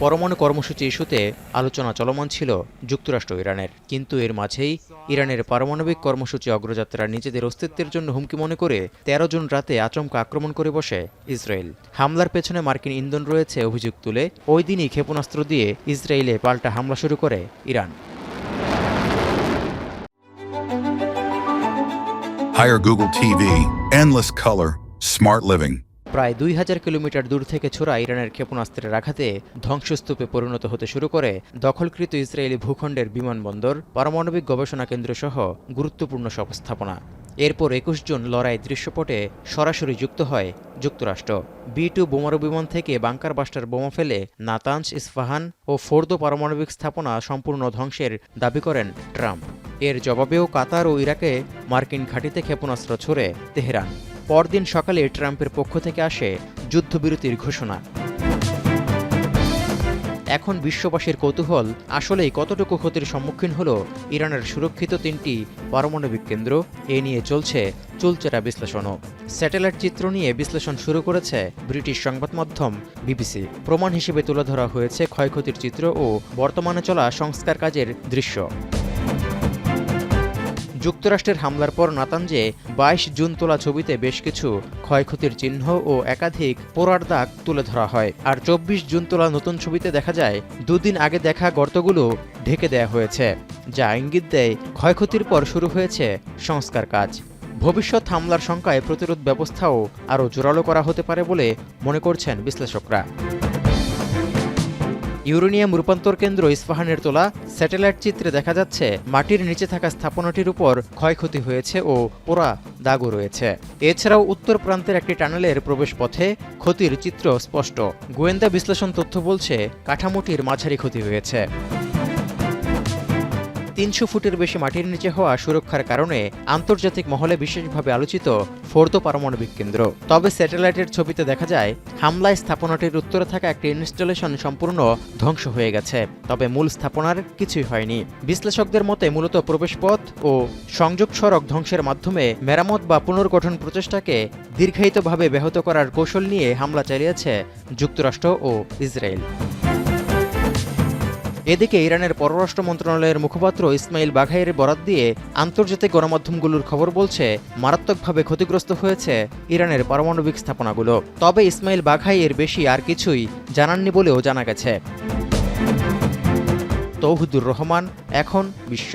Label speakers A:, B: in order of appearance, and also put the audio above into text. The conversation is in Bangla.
A: পরমাণু কর্মসূচি ইস্যুতে আলোচনা চলমান ছিল যুক্তরাষ্ট্র ইরানের, কিন্তু এর মাঝেই ইরানের পারমাণবিক কর্মসূচি অগ্রযাত্রা নিজেদের অস্তিত্বের জন্য হুমকি মনে করে ১৩ জুন রাতে আচমকা আক্রমণ করে বসে ইসরায়েল। হামলার পেছনে মার্কিন ইন্ধন রয়েছে অভিযোগ তুলে ওই দিনই ক্ষেপণাস্ত্র দিয়ে ইসরায়েলে পাল্টা হামলা শুরু করে Iran.
B: Hire Google TV, endless color, smart living.
A: প্রায় ২,০০০ কিলোমিটার দূর থেকে ছোড়া ইরানের ক্ষেপণাস্ত্রের আঘাতে ধ্বংসস্তূপে পরিণত হতে শুরু করে দখলকৃত ইসরায়েলি ভূখণ্ডের বিমানবন্দর, পারমাণবিক গবেষণা কেন্দ্র সহ গুরুত্বপূর্ণ সব স্থাপনা। এরপর ২১ জুন লড়াই দৃশ্যপটে সরাসরি যুক্ত হয় যুক্তরাষ্ট্র। B-2 বোমারু বিমান থেকে বাংকার বাস্টার বোমা ফেলে নাতানজ, ইস্পাহান ও ফোর্দো পারমাণবিক স্থাপনা সম্পূর্ণ ধ্বংসের দাবি করেন ট্রাম্প। এর জবাবেও কাতার ও ইরাকে মার্কিন ঘাঁটিতে ক্ষেপণাস্ত্র ছোড়ে তেহরান। পরদিন সকালে ট্রাম্পের পক্ষ থেকে আসে যুদ্ধবিরতির ঘোষণা। এখন বিশ্ববাসীর কৌতূহল, আসলেই কতটুকু ক্ষতির সম্মুখীন হল ইরানের সুরক্ষিত ৩টি পারমাণবিক কেন্দ্র? এ নিয়ে চলছে চুলচেরা বিশ্লেষণও। স্যাটেলাইট চিত্র নিয়ে বিশ্লেষণ শুরু করেছে ব্রিটিশ সংবাদ মাধ্যম বিবিসি। প্রমাণ হিসেবে তুলে ধরা হয়েছে ক্ষয়ক্ষতির চিত্র ও বর্তমানে চলা সংস্কার কাজের দৃশ্য। যুক্তরাষ্ট্রের হামলার পর নাতানজে ২২ জুন তোলা ছবিতে বেশ কিছু ক্ষয়ক্ষতির চিহ্ন ও একাধিক পোড়ার দাগ তুলে ধরা হয়। আর ২৪ জুন তোলা নতুন ছবিতে দেখা যায় দুদিন আগে দেখা গর্তগুলো ঢেকে দেয়া হয়েছে, যা ইঙ্গিত দেয় ক্ষয়ক্ষতির পর শুরু হয়েছে সংস্কার কাজ। ভবিষ্যৎ হামলার শঙ্কায় প্রতিরোধ ব্যবস্থাও আরও জোরালো করা হতে পারে বলে মনে করছেন বিশ্লেষকরা। ইউরেনিয়াম রূপান্তর কেন্দ্র ইস্পাহানের তোলা স্যাটেলাইট চিত্রে দেখা যাচ্ছে মাটির নিচে থাকা স্থাপনাটির উপর ক্ষয়ক্ষতি হয়েছে ও পোড়া দাগও রয়েছে। এছাড়াও উত্তর প্রান্তের একটি টানেলের প্রবেশপথে ক্ষতির চিত্র স্পষ্ট। গোয়েন্দা বিশ্লেষণ তথ্য বলছে কাঠামোটির মাঝারি ক্ষতি হয়েছে। ৩০০ ফুটের বেশি মাটির নিচে হওয়া সুরক্ষার কারণে আন্তর্জাতিক মহলে বিশেষভাবে আলোচিত ফোর্দো পারমাণবিক কেন্দ্র। তবে স্যাটেলাইটের ছবিতে দেখা যায় হামলায় স্থাপনাটির উত্তরে থাকা একটি ইনস্টলেশন সম্পূর্ণ ধ্বংস হয়ে গেছে, তবে মূল স্থাপনার কিছুই হয়নি। বিশ্লেষকদের মতে মূলত প্রবেশপথ ও সংযোগ সড়ক ধ্বংসের মাধ্যমে মেরামত বা পুনর্গঠন প্রচেষ্টাকে দীর্ঘায়িতভাবে ব্যাহত করার কৌশল নিয়ে হামলা চালিয়েছে যুক্তরাষ্ট্র ও ইসরায়েল। এদিকে ইরানের পররাষ্ট্র মন্ত্রণালয়ের মুখপাত্র ইসমাইল বাঘাইয়ের বরাত দিয়ে আন্তর্জাতিক গণমাধ্যমগুলোর খবর বলছে মারাত্মকভাবে ক্ষতিগ্রস্ত হয়েছে ইরানের পারমাণবিক স্থাপনাগুলো। তবে ইসমাইল বাঘাই এর বেশি আর কিছুই জানাননি বলেও জানা গেছে। তৌহিদুর রহমান, এখন বিশ্ব।